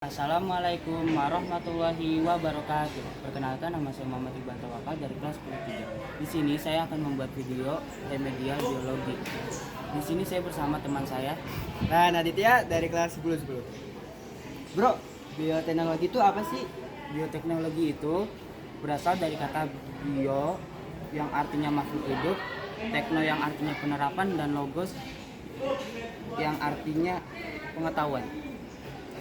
Assalamualaikum warahmatullahi wabarakatuh. Perkenalkan, nama saya Muhammad Iqbal Tawakal dari kelas 10 Di sini saya akan membuat video remedial biologi. Di sini saya bersama teman saya. Nah, Naditya dari kelas 10. Bro, bioteknologi itu apa sih? Bioteknologi itu berasal dari kata bio yang artinya makhluk hidup, tekno yang artinya penerapan, dan logos yang artinya pengetahuan.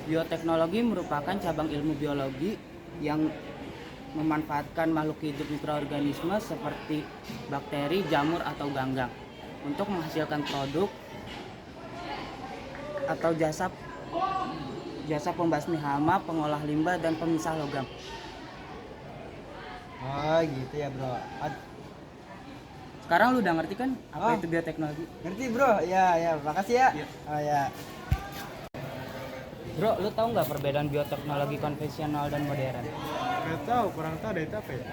Bioteknologi merupakan cabang ilmu biologi yang memanfaatkan makhluk hidup mikroorganisme seperti bakteri, jamur, atau ganggang untuk menghasilkan produk atau jasa pembasmi hama, pengolah limbah, dan pemisah logam. Oh, gitu ya, Bro. Sekarang lu udah ngerti kan apa Oh. itu bioteknologi? Ngerti, Bro? Ya, makasih ya. Iya. Oh, ya. Bro, lu tahu nggak perbedaan bioteknologi konvensional dan modern? Nggak tahu, kurang tahu deh itu apa ya?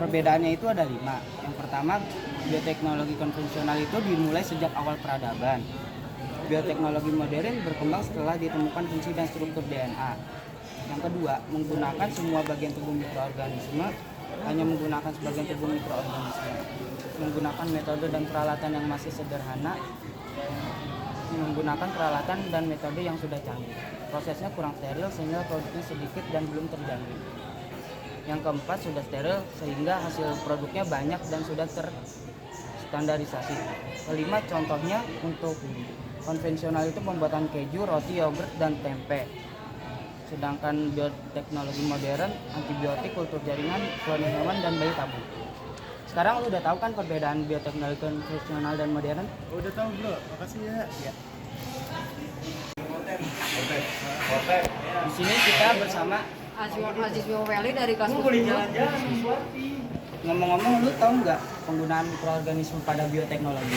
Perbedaannya itu ada 5. Yang pertama, bioteknologi konvensional itu dimulai sejak awal peradaban. Bioteknologi modern berkembang setelah ditemukan fungsi dan struktur DNA. Yang kedua, menggunakan semua bagian tubuh mikroorganisme, hanya menggunakan sebagian tubuh mikroorganisme. Menggunakan metode dan peralatan yang masih sederhana, menggunakan peralatan dan metode yang sudah canggih. Prosesnya kurang steril sehingga produknya sedikit dan belum terjamin. Yang keempat, sudah steril sehingga hasil produknya banyak dan sudah terstandarisasi. Kelima, contohnya untuk konvensional itu pembuatan keju, roti, yogurt, dan tempe. Sedangkan bioteknologi modern, antibiotik, kultur jaringan, kloning hewan, dan bayi tabung. Sekarang lu udah tahu kan perbedaan bioteknologi konvensional dan modern? Udah tahu, Bro. Makasih ya. Ya. Di sini kita bersama. Aziz Weli dari kelas 10. Ngomong-ngomong, lu tahu nggak penggunaan mikroorganisme pada bioteknologi?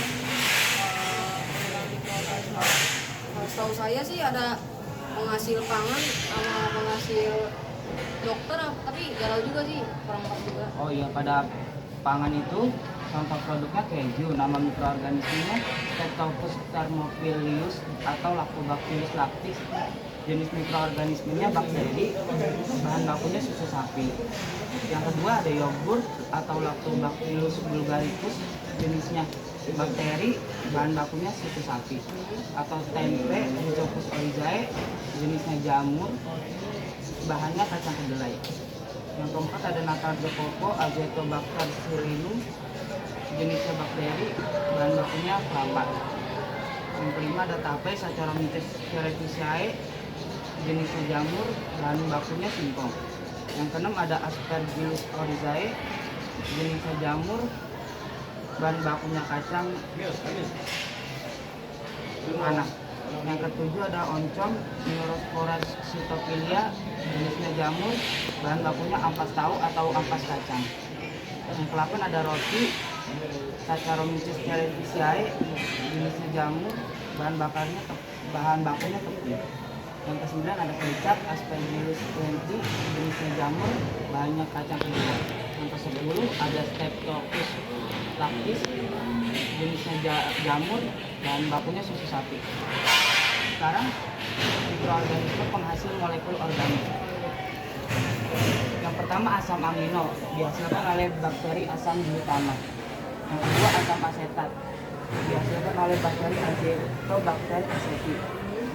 Setahu saya sih ada penghasil pangan sama penghasil dokter, tapi galau juga sih, kurang pas juga. Oh iya, pada pangan itu contoh produknya keju, nama mikroorganismenya Streptococcus thermophilus atau Lactobacillus lactis. Jenis mikroorganismenya bakteri, bahan bakunya susu sapi. Yang kedua ada yogurt atau Lactobacillus bulgaricus, jenisnya bakteri, bahan bakunya susu sapi. Atau tempe, Rhizopus oryzae, jenisnya jamur, bahannya kacang kedelai. Yang keempat ada Natarzococco Azotobacter syrinum, jenisnya bakteri, bahan bakunya kelapa. Yang kelima ada tape Saccharomyces cerevisiae, jenisnya jamur, bahan bakunya singkong. Yang keenam ada Aspergillus oryzae, jenisnya jamur, bahan bakunya kacang anak. Yang ketujuh ada oncom Neurospora cytophilia, jenisnya jamur, bahan bakunya ampas tahu atau ampas kacang. Yang ke-8 ada roti Saccharomyces cerevisiae, jenisnya jamur, bahan bakunya tepung. Yang ke-9 ada kecap Aspergillus lenti, jenisnya jamur, bahannya kacang kedelai. Yang ke-10 ada Streptococcus lactis, jenisnya jamur, bahan bakunya susu sapi. Sekarang mikroorganisme penghasil molekul organik. Yang pertama asam amino, dihasilkan oleh bakteri asam glutamate. Yang kedua asam asetat, dihasilkan oleh bakteri Azotobacter aceti.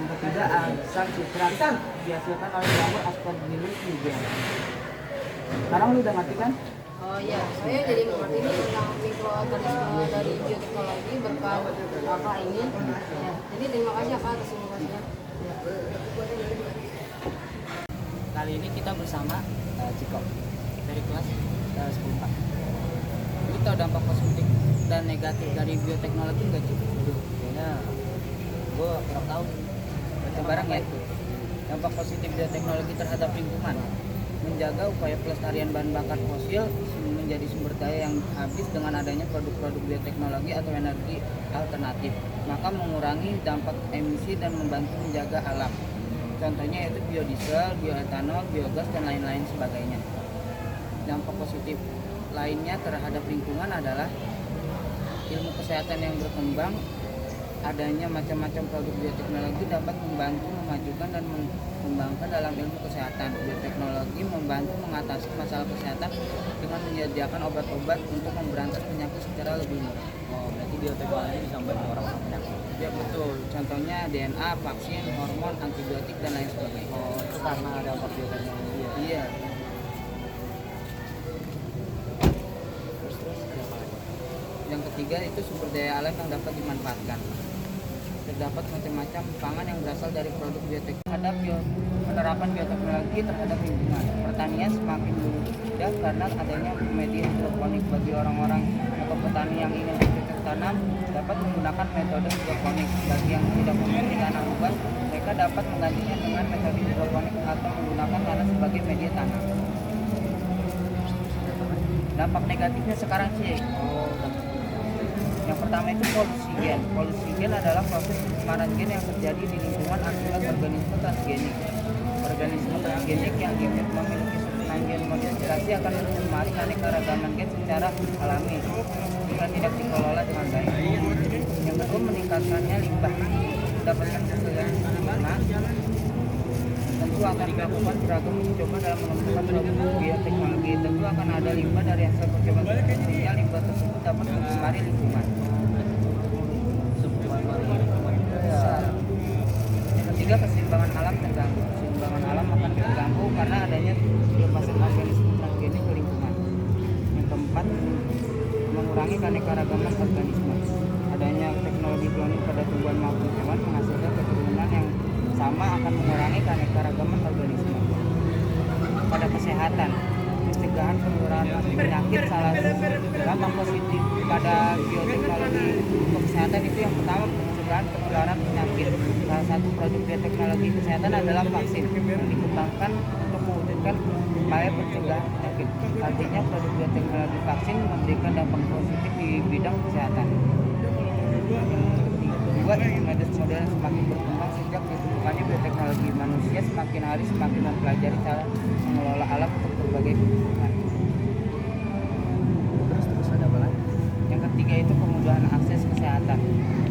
Yang ketiga asam sitrat, dihasilkan oleh jamur Aspergillus niger. Sekarang lu udah ngerti kan? Oh iya, saya jadi mengerti ini tentang mikroorganisme dari bioteknologi berkat kakak ini. Ya, jadi terima kasih Kak atas informasinya. Kali ini kita bersama Ciko dari kelas 10. Lu tahu dampak positif dan negatif dari bioteknologi nggak, Ciko? Kayaknya gue kurang tahu. Baca bareng ya. Dampak positif bioteknologi terhadap lingkungan: menjaga upaya pelestarian bahan bakar fosil menjadi sumber daya yang habis dengan adanya produk-produk bioteknologi atau energi alternatif, maka mengurangi dampak emisi dan membantu menjaga alam. Contohnya yaitu biodiesel, bioetanol, biogas, dan lain-lain sebagainya. Dampak positif lainnya terhadap lingkungan adalah ilmu kesehatan yang berkembang adanya macam-macam produk bioteknologi dapat membantu memajukan dan mengembangkan dalam ilmu kesehatan. Bioteknologi membantu mengatasi masalah kesehatan dengan menyediakan obat-obat untuk memberantas penyakit secara lebih murah. Oh, berarti bioteknologi bisa membantu orang-orang penyakit. Ya betul, contohnya DNA, vaksin, hormon, antibiotik, dan lain sebagainya. Oh, itu karena ada bioteknologi ya. Iya, Terus apa lagi? yang ketiga itu sumber daya alam yang dapat dimanfaatkan. Terdapat macam-macam pangan yang berasal dari produk bioteknologi. Penerapan bioteknologi terhadap lingkungan. Pertanian semakin mudah karena adanya media hidroponik. Bagi orang-orang atau petani yang ingin bercocok tanam dapat menggunakan metode hidroponik. Bagi yang tidak memiliki tanah luas, mereka dapat menggantinya dengan metode hidroponik atau menggunakan tanah sebagai media tanam. Dampak negatifnya sekarang sih. Yang pertama itu polusi gen. Polusi gen adalah proses pencemaran gen yang terjadi di lingkungan akibat organisme transgenik. Organisme transgenik yang memiliki susunan gen modifikasi akan mencemari keanekaragaman gen secara alami jika tidak dikelola dengan baik. Yang kedua, meningkatkannya limbah. Mendapatkan hasil yang sempurna, tentu akan dilakukan beragam uji coba dalam mengembangkan produk bioteknologi. Tentu akan ada limbah dari hasil percobaan sehingga limbah tersebut dapat mencemari lingkungan. Yang ketiga, keseimbangan alam terganggu. Keseimbangan alam akan terganggu karena adanya pelepasan organisme transgenik ke lingkungan. Yang keempat, mengurangi keanekaragaman organisme. Adanya teknologi kloning pada tumbuhan maupun hewan menghasilkan keturunan yang sama akan mengurangi keanekaragaman organisme. Pada kesehatan, pencegahan penularan penyakit salah satu dampak positif pada bioteknologi untuk kesehatan itu yang pertama, pencegahan penularan penyakit. Salah satu produk bioteknologi kesehatan adalah vaksin yang dikembangkan untuk mewujudkan upaya pencegahan penyakit. Artinya produk bioteknologi vaksin memberikan dampak positif di bidang kesehatan. Kedua, medis modern semakin berkembang sejak ditemukannya bioteknologi. Manusia semakin hari semakin mempelajari cara mengelola alam untuk berbagai kebutuhan. Terus ada apa lagi? Yang ketiga itu kemudahan akses kesehatan.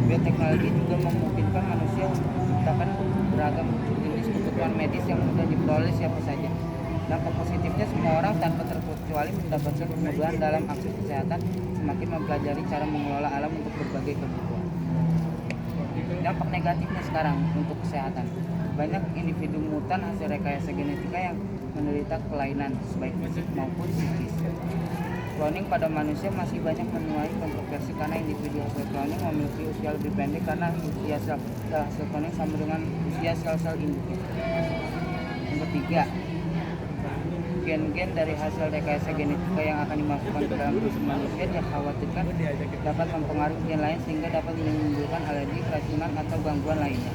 Bioteknologi juga memungkinkan manusia untuk menciptakan beragam jenis kebutuhan medis yang mudah diperoleh siapa saja. Dampak positifnya, semua orang tanpa terkecuali mendapatkan kemudahan dalam akses kesehatan, semakin mempelajari cara mengelola alam untuk berbagai kebutuhan. Dampak negatifnya sekarang untuk kesehatan, banyak individu mutan hasil rekayasa genetika yang menderita kelainan baik fisik maupun psikis. Cloning pada manusia masih banyak menuai kontroversi karena individu hasil cloning memiliki usia lebih pendek karena usia sel hasil cloning sama dengan usia sel-sel induknya. Yang ketiga, gen-gen dari hasil rekayasa genetika yang akan dimasukkan ke dalam tubuh manusia dikhawatirkan dapat mempengaruhi gen lain sehingga dapat menimbulkan alergi, keracunan, atau gangguan lainnya.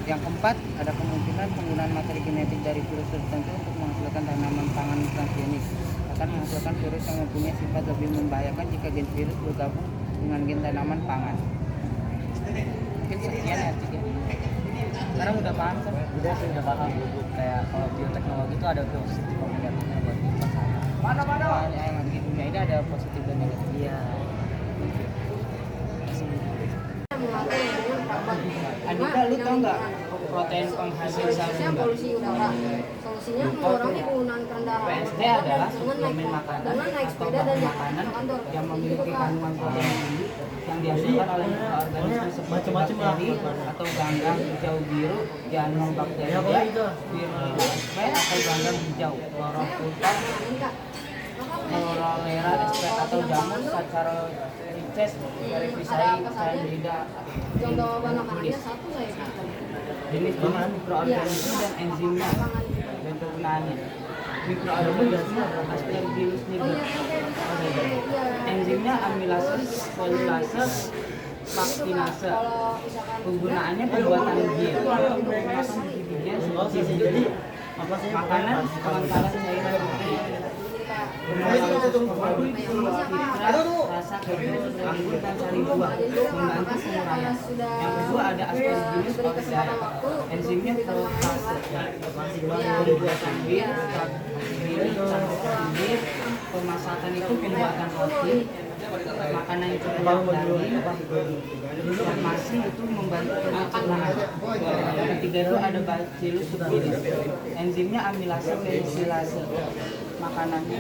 Yang keempat, ada kemungkinan penggunaan materi genetik dari virus tertentu untuk menghasilkan tanaman pangan transgenik akan menghasilkan virus yang mempunyai sifat lebih membahayakan jika gen virus bergabung dengan gen tanaman pangan. Mungkin sekian ya, Cik. Sekarang udah paham kan? Udah sih, udah paham dulu. Kayak kalau bioteknologi itu ada positif dan negatifnya buat kesehatan. Yang di dunia ini ada positif dan negatif. Iya. Andika, lu tau nggak protein penghasil sel Solusinya bunda? polusi udara. Solusinya mengurangi penggunaan kendaraan PSD adalah dengan suplemen naik makanan dengan naik atau sepeda dan bahan jalan makanan ke kantor. yang memiliki kandungan protein tinggi yang dihasilkan oleh mikroorganisme seperti Macam-macam lah. bakteri atau ganggang hijau biru, cyanobacteria, P atau ganggang hijau, chlorophylla, chlorella sp atau jamur, saccharomyces cerevisiae, candida, Contoh bahan makanannya kulis. satu saya. Jenis-jenis mikroorganisme dan enzimnya dan kegunaannya. Mikroorganisme Aspergillus niger. Enzimnya amilase, polilase, paktinase. Penggunaannya pembuatan gel. Gizinya seperti makanan, pengenalan cairan putih. Rasa keju, anggur dan sari buah membantu penguraian. Yang kedua ada aspergillus orchidae. Enzimnya protase. Pembuatan bir, pemasakan itu pembuatan roti. makanan itu banyak daging, farmasi itu membantu pencernaan. Yang ketiga itu ada Bacillus subtilis, enzimnya amilase penisilase. Makanannya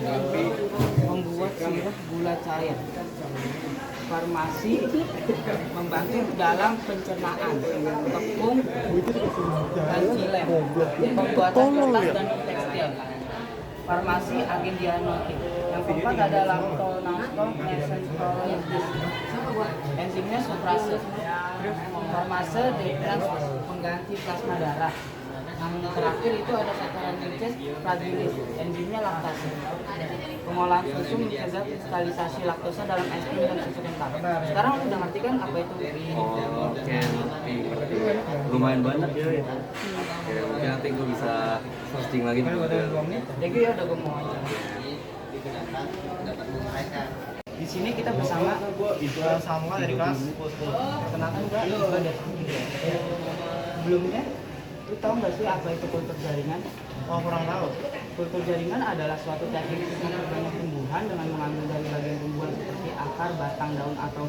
membuat sirup gula cair. Farmasi membantu dalam pencernaan, tepung dan xilem, pembuatan kertas dan tekstil. Farmasi agen diagnostik. Yang keempat ada lactonastol mesenteritis, enzimnya suprase. Farmase detrans pengganti plasma darah. Yang terakhir itu ada Saccharomyces fragilis, enzimnya laktase. Pengolahan susu mencegah kristalisasi laktosa dalam es krim dan susu kental. Sekarang udah ngerti kan apa itu? Oke, lumayan banyak ya. Oke, mungkin nanti gue bisa searching lagi di Google. Jadi ya udah gue mau aja. Di sini kita bersama Sama dari kelas. perkenalkan gue Iqbal dari sebelumnya. Lu tahu nggak sih apa itu kultur jaringan? Oh, kurang tahu. Kultur jaringan adalah suatu teknik memperbanyak tumbuhan dengan mengambil dari bagian tumbuhan seperti akar, batang, daun atau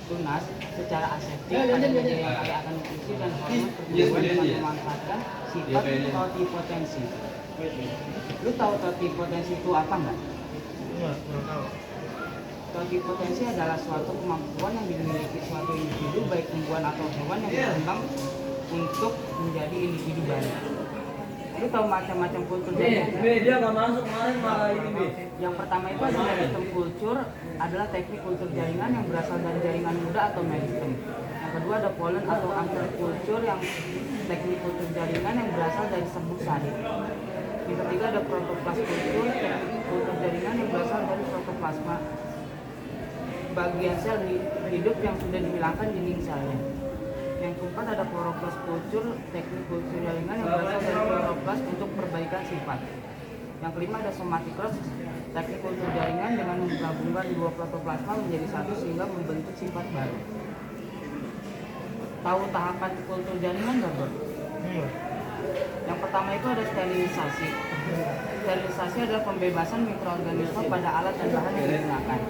tunas secara aseptik pada media yang kaya akan nutrisi dan hormon pertumbuhan dengan memanfaatkan sifat totipotensi. Lu tahu totipotensi itu apa nggak? Enggak, kurang tahu. Totipotensi adalah suatu kemampuan yang dimiliki suatu individu baik tumbuhan atau hewan yang berkembang untuk menjadi individu baru. Lu tahu macam-macam kultur jaringan? Dia nggak masuk kemarin malah ini. Yang pertama itu ada meristem kultur, adalah teknik kultur jaringan yang berasal dari jaringan muda atau meristem. Yang kedua ada pollen atau antar kultur, yang teknik kultur jaringan yang berasal dari serbuk sari. Yang ketiga ada protoplas kultur, teknik kultur jaringan yang berasal dari protoplasma, bagian sel hidup yang sudah dihilangkan dinding selnya. Yang keempat ada kloroplas kultur, teknik kultur jaringan yang berasal dari kloroplas untuk perbaikan sifat. Yang kelima ada somatikros, teknik kultur jaringan dengan menggabungkan dua protoplasma menjadi satu sehingga membentuk sifat baru. Tahu tahapan kultur jaringan nggak, Bro? Yang pertama itu ada sterilisasi. Sterilisasi adalah pembebasan mikroorganisme pada alat dan bahan yang digunakan.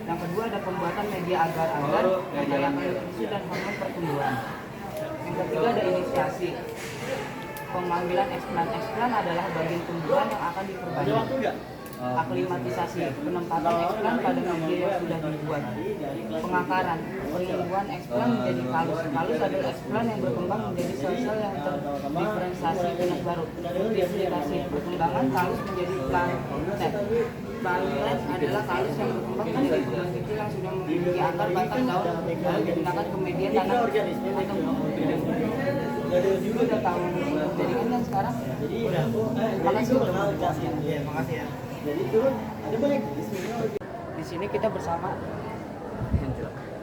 Yang kedua ada pembuatan media agar-agar yang kaya akan nutrisi dan hormon pertumbuhan. Yang ketiga ada inisiasi. Pengambilan eksplan adalah bagian tumbuhan yang akan diperbanyak. Aklimatisasi, penempatan eksplan pada media yang sudah dibuat. Pengakaran, penumbuhan eksplan menjadi kalus. Kalus adalah eksplan yang berkembang menjadi sel-sel yang terdiferensiasi jenis baru. Duplikasi, perkembangan kalus menjadi planet. Planet adalah kalus yang berkembang menjadi tumbuhan kecil yang sudah memiliki akar, batang, daun, lalu digunakan ke media tanam atau udah tahu jaringan kan sekarang? Makasih udah mau dikasih. Iya, makasih ya. Di sini kita bersama.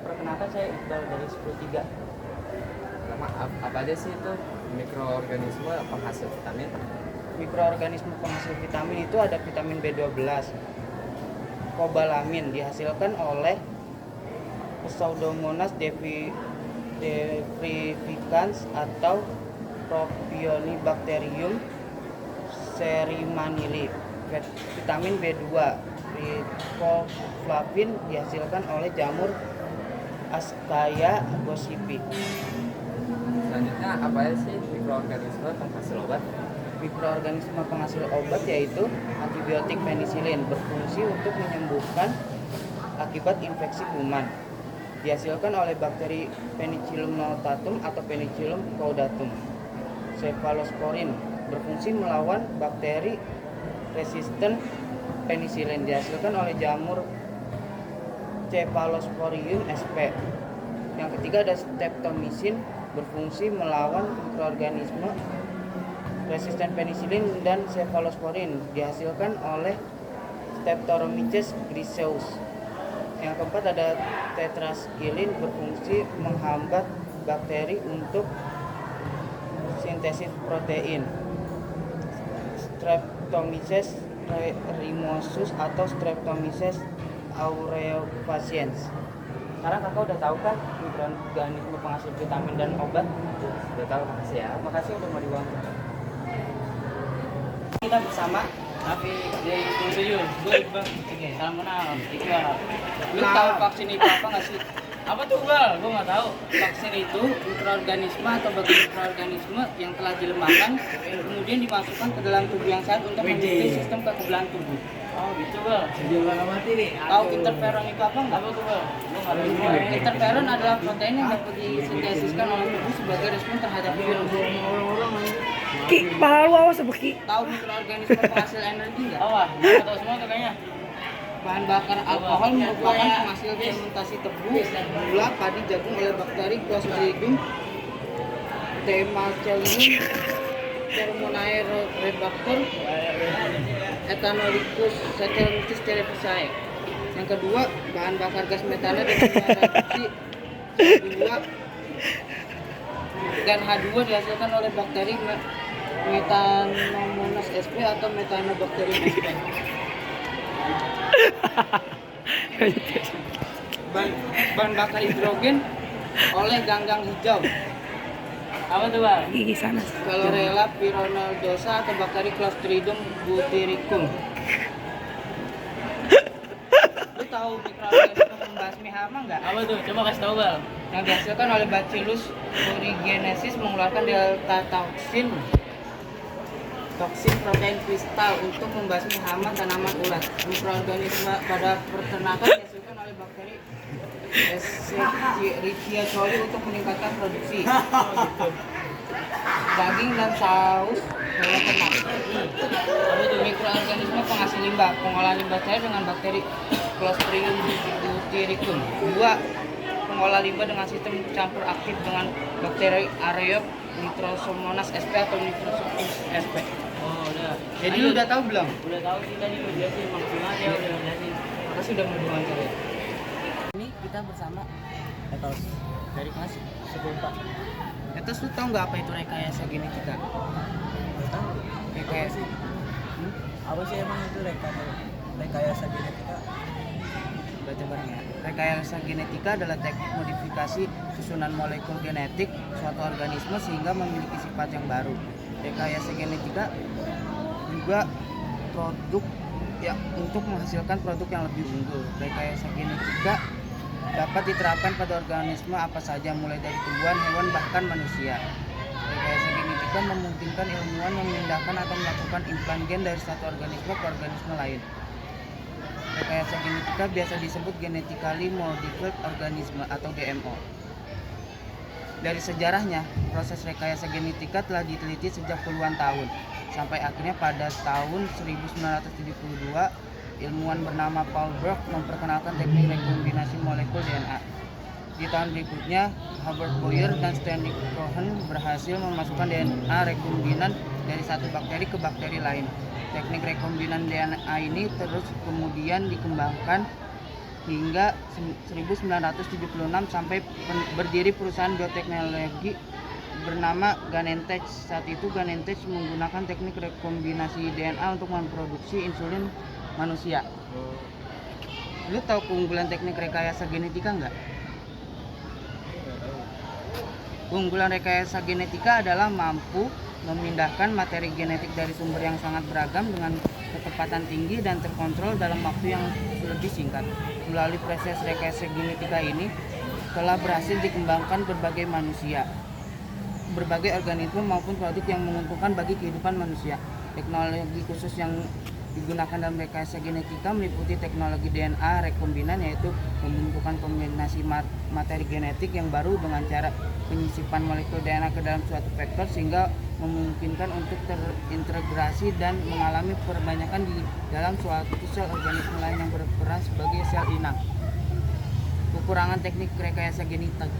Perkenalkan saya Iqbal dari 103. Maaf, apa aja sih itu mikroorganisme penghasil vitamin? Mikroorganisme penghasil vitamin itu ada vitamin B12, kobalamin dihasilkan oleh Pseudomonas deprificans atau Propionibacterium ceremanili. Vitamin B2, riboflavin dihasilkan oleh jamur Askaya gossypi. Selanjutnya apa aja sih mikroorganisme penghasil obat? Mikroorganisme penghasil obat yaitu antibiotik penisilin, berfungsi untuk menyembuhkan akibat infeksi kuman. Dihasilkan oleh bakteri Penicillium notatum atau Penicillium caudatum. Cephalosporin, berfungsi melawan bakteri resisten penisilin, dihasilkan oleh jamur Cephalosporium sp. Yang ketiga ada streptomycin, berfungsi melawan mikroorganisme resisten penisilin dan cephalosporin, dihasilkan oleh Streptomyces griseus. Yang keempat ada tetraskilin, berfungsi menghambat bakteri untuk sintesis protein. Streptomyces rhinosus atau Streptomyces aureofaciens. Sekarang kakak udah tahu kan mikroorganisme penghasil vitamin dan obat? Udah tahu, makasih ya. Makasih udah mau diwawancara. Kita bersama Tapi dari setuju, gue bang. Oke, salam kenal. Iqbal. Lu tahu vaksin itu apa nggak sih? Apa tuh Bal? Gue nggak tahu. Vaksin itu mikroorganisme atau bagian mikroorganisme yang telah dilemahkan kemudian dimasukkan ke dalam tubuh yang sehat untuk mendukung sistem kekebalan tubuh. Oh gitu Bal. Mati nih. Tahu interferon itu apa nggak? Apa tuh Bal? Gue nggak tahu. Interferon adalah protein yang dapat disintesiskan oleh tubuh sebagai respon terhadap virus. Ki, pala lu awas sama Ki. Tahu mikroorganisme penghasil energi nggak? Wah, nggak tahu semua tuh kayaknya. Bahan bakar alkohol merupakan penghasil fermentasi tebu, gula, padi, jagung oleh bakteri Clostridium Demacelium, Thermonae rebacter, Ethanolicus Saccharomyces cerevisiae. Yang kedua, bahan bakar gas metana dengan reaksi H2 dan H2 dihasilkan oleh bakteri Methanomonas sp atau Methanobacterium sp. Bahan bakar hidrogen oleh ganggang hijau. Apa tuh Bang? Gigi sana. Chlorella pyronodosa atau bakteri Clostridium butyricum. Lu tahu mikroorganisme pembasmi hama nggak? Apa tuh? Coba kasih tahu Bang. Yang dihasilkan oleh Bacillus thuringiensis mengeluarkan delta toksin protein kristal untuk membasmi hama tanaman ulat. Mikroorganisme pada peternakan dihasilkan oleh bakteri Escherichia coli untuk meningkatkan produksi daging dan saus hewan ternak. Mikroorganisme penghasil limbah, pengolah limbah cair dengan bakteri Clostridium butyricum. 2. Pengolah limbah dengan sistem campur aktif dengan bakteri Areop Nitrosomonas sp atau Nitrosomonas sp. Oh, udah. Jadi lu udah tahu belum? Udah tahu sih tadi lu jelasin maksimal ya udah jelasin. Makasih udah mau diwawancara. Ini kita bersama Etos dari kelas 14. Etos, lu tahu nggak apa itu rekayasa genetika? Tahu. Rekayasa. Apa sih emang itu rekayasa genetika? Baca bareng ya. Rekayasa genetika adalah teknik modifikasi susunan molekul genetik suatu organisme sehingga memiliki sifat yang baru. Rekayasa genetika juga produk ya untuk menghasilkan produk yang lebih unggul. Rekayasa genetika dapat diterapkan pada organisme apa saja mulai dari tumbuhan, hewan bahkan manusia. Rekayasa genetika memungkinkan ilmuwan memindahkan atau melakukan implan gen dari satu organisme ke organisme lain. Rekayasa genetika biasa disebut genetically modified organism atau GMO. Dari sejarahnya, proses rekayasa genetika telah diteliti sejak puluhan tahun. Sampai akhirnya pada tahun 1972, ilmuwan bernama Paul Berg memperkenalkan teknik rekombinasi molekul DNA. Di tahun berikutnya, Herbert Boyer dan Stanley Cohen berhasil memasukkan DNA rekombinan dari satu bakteri ke bakteri lain. Teknik rekombinan DNA ini terus kemudian dikembangkan hingga 1976 sampai berdiri perusahaan bioteknologi bernama Genentech. Saat itu Genentech menggunakan teknik rekombinasi DNA untuk memproduksi insulin manusia. Lu tahu keunggulan teknik rekayasa genetika nggak? Keunggulan rekayasa genetika adalah mampu memindahkan materi genetik dari sumber yang sangat beragam dengan ketepatan tinggi dan terkontrol dalam waktu yang lebih singkat. Melalui proses rekayasa genetika ini telah berhasil dikembangkan berbagai manusia, berbagai organisme maupun produk yang menguntungkan bagi kehidupan manusia. Teknologi khusus yang digunakan dalam rekayasa genetika meliputi teknologi DNA rekombinan, yaitu pembentukan kombinasi materi genetik yang baru dengan cara penyisipan molekul DNA ke dalam suatu vektor sehingga memungkinkan untuk terintegrasi dan mengalami perbanyakan di dalam suatu sel organisme lain yang berperan sebagai sel inang. Kekurangan teknik rekayasa genetika.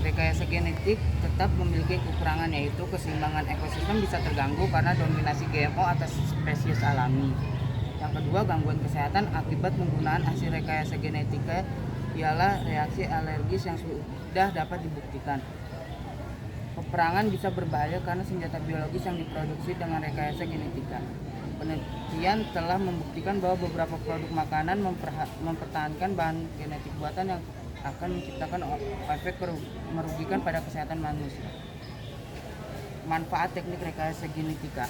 Rekayasa genetik tetap memiliki kekurangan, yaitu keseimbangan ekosistem bisa terganggu karena dominasi GMO atas spesies alami. Yang kedua, gangguan kesehatan akibat penggunaan hasil rekayasa genetika ialah reaksi alergis yang sudah dapat dibuktikan. Peperangan bisa berbahaya karena senjata biologis yang diproduksi dengan rekayasa genetika. Penelitian telah membuktikan bahwa beberapa produk makanan mempertahankan bahan genetik buatan yang akan menciptakan efek merugikan pada kesehatan manusia. Manfaat teknik rekayasa genetika.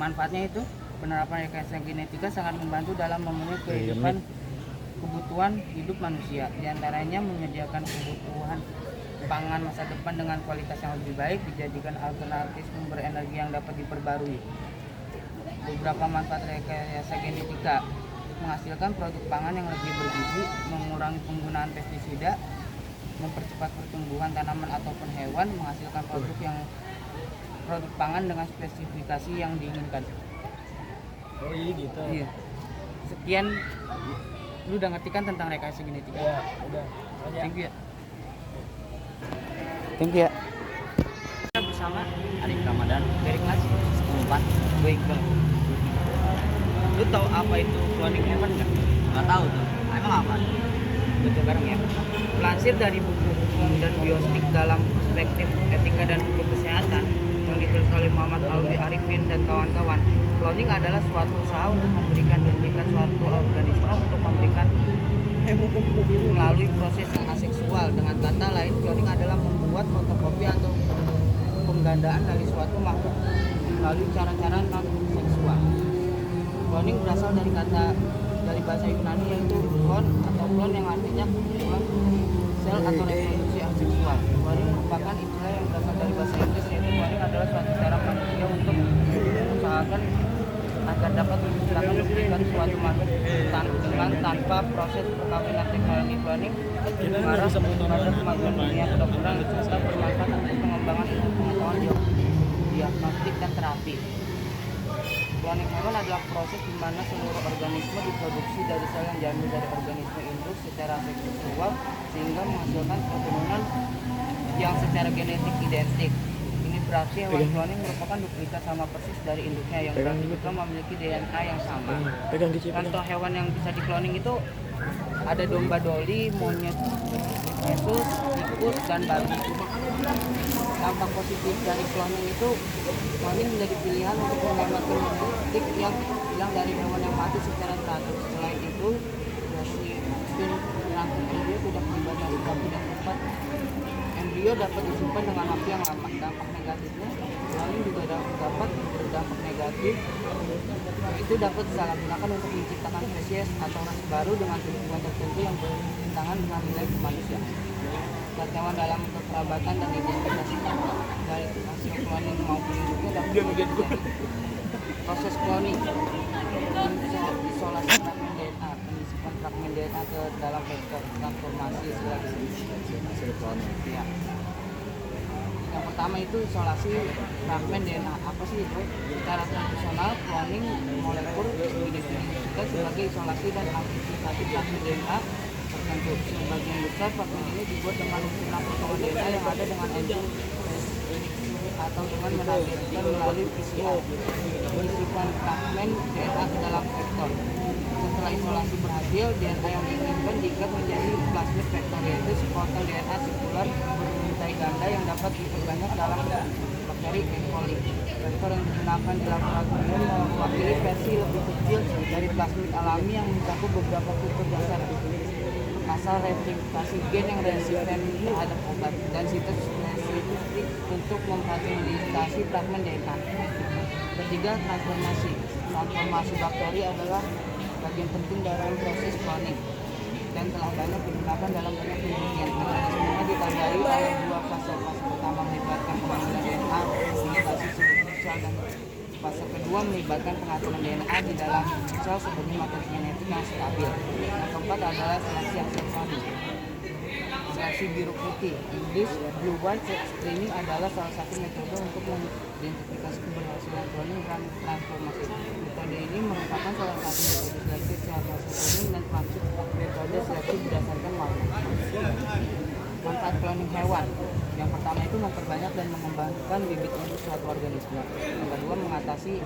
Manfaatnya itu penerapan rekayasa genetika sangat membantu dalam memenuhi kebutuhan hidup manusia. Di antaranya menyediakan kebutuhan pangan masa depan dengan kualitas yang lebih baik, dijadikan alternatif sumber energi yang dapat diperbarui. Beberapa manfaat rekayasa genetika: menghasilkan produk pangan yang lebih bergizi, mengurangi penggunaan pestisida, mempercepat pertumbuhan tanaman ataupun hewan, menghasilkan produk pangan dengan spesifikasi yang diinginkan. Oh iya gitu. Iya. Sekian, lu udah ngerti kan tentang rekayasa genetika? Ya, udah. Aja. Thank you ya. Thank you ya. Kita bersama Arif Ramadan dari kelas 4. Gue Iqbal. Lu tahu apa itu cloning hewan nggak? Nggak tahu tuh. Emang apa? Betul bareng ya. Melansir dari buku hukum dan biostik dalam perspektif etika dan hukum kesehatan yang ditulis oleh Muhammad Alwi Arifin dan kawan-kawan, cloning adalah suatu usaha untuk memberikan suatu organisme untuk memberikan melalui proses yang aseksual. Dengan kata lain, cloning adalah membuat fotokopi atau penggandaan dari suatu makhluk melalui cara-cara non seksual. Cloning berasal dari bahasa Yunani, yaitu klon yang artinya kumpulan sel atau reproduksi aseksual. Cloning merupakan istilah yang berasal dari bahasa Inggris, yaitu cloning adalah suatu cara manusia untuk mengusahakan agar dapat menciptakan duplikat suatu makhluk tanpa proses perkawinan. Teknologi cloning mengarah pada kemajuan dunia kedokteran serta bermanfaat untuk pengembangan ilmu pengetahuan diagnostik dan terapi. Cloning hewan adalah proses di mana seluruh organisme diproduksi dari sel yang diambil dari organisme induk secara seksual sehingga menghasilkan keturunan yang secara genetik identik. Ini berarti hewan cloning merupakan duplikat sama persis dari induknya yang berarti juga memiliki DNA yang sama. Contoh hewan yang bisa dikloning itu ada domba doli, monyet rhesus, tikus, dan babi. Dampak positif dari cloning itu, cloning menjadi pilihan untuk menggambarkan genetik yang hilang dari hewan yang mati secara teratur. Selain itu, dari spin rangkaian embrio tidak dibatasi waktu dan tempat. Embrio dapat disimpan dengan waktu yang lama. Dampak negatifnya, cloning juga dapat berdampak negatif. Itu dapat disalahgunakan untuk menciptakan spesies atau ras baru dengan tujuan tertentu yang bertentangan dengan nilai kemanusiaan. Hewan dalam kekerabatan dan identitas dari hasil cloning maupun induknya dapat menjadi proses cloning, isolasi fragmen DNA, penyisipan fragmen DNA ke dalam vektor transformasi ya. Yang pertama itu isolasi fragmen DNA. Apa sih itu? Secara tradisional, cloning molekul didefinisikan sebagai isolasi dan amplifikasi fragmen DNA tertentu. Sebagian besar fragmen ini dibuat dengan unsur potongan DNA yang ada dengan enzim atau dengan menargetkan melalui PCR. Menyisipkan fragmen DNA ke dalam vektor. Setelah isolasi berhasil, DNA yang diinginkan diikat menjadi plasmid vektor, yaitu sepotong DNA sirkular berbuntai ganda yang dapat diperbanyak dalam bakteri E. coli. Vektor yang digunakan di laboratorium mewakili versi lebih kecil dari plasmid alami yang mencakup beberapa fitur dasar asal replikasi gen yang resisten terhadap obat dan situs spesifik untuk memfasilitasi fragmen DNA. Ketiga, transformasi. Transformasi bakteri adalah bagian penting dalam proses cloning dan telah banyak digunakan dalam banyak penelitian. Mekanismenya ditandai oleh dua fase. Fase pertama melibatkan pengambilan DNA imitasi sel dan fase kedua melibatkan pengaturan DNA di dalam sel sebagai materi genetik yang stabil. Yang keempat adalah seleksi hasil cloning. Seleksi biru putih, English Blue One Screening adalah salah satu metode untuk mengidentifikasi keberhasilan cloning dan transformasi. Metode ini merupakan salah satu metode seleksi secara hasil cloning dan termasuk metode seleksi berdasarkan warna. Manfaat cloning hewan. Yang pertama itu memperbanyak dan mengembangkan bibit untuk suatu organisme. Yang kedua, mengatasi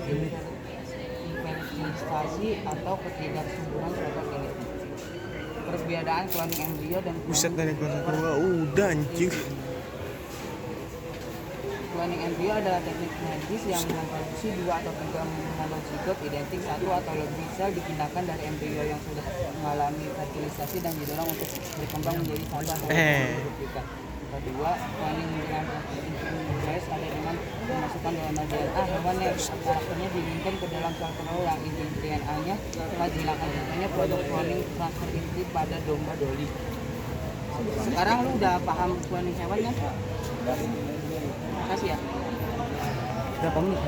infertilisasi atau ketidaksuburan suatu genetik. Perbedaan cloning embrio dan Buset dari kelas kedua udah anjing. Cloning embrio adalah teknik medis yang memproduksi 2 atau 3 monozigot identik satu atau lebih sel dipindahkan dari embrio yang sudah mengalami fertilisasi dan didorong untuk berkembang menjadi satu atau lebih duplikat. Kedua, cloning menggunakan ada dengan menggunakan DNA hewan yang karakternya diinginkan ke dalam sel telur yang inti DNA-nya telah dilakukannya produk cloning transfer inti pada domba doli. Sekarang lu udah paham cloning hewan kan? Makasih ya. Berapa menit?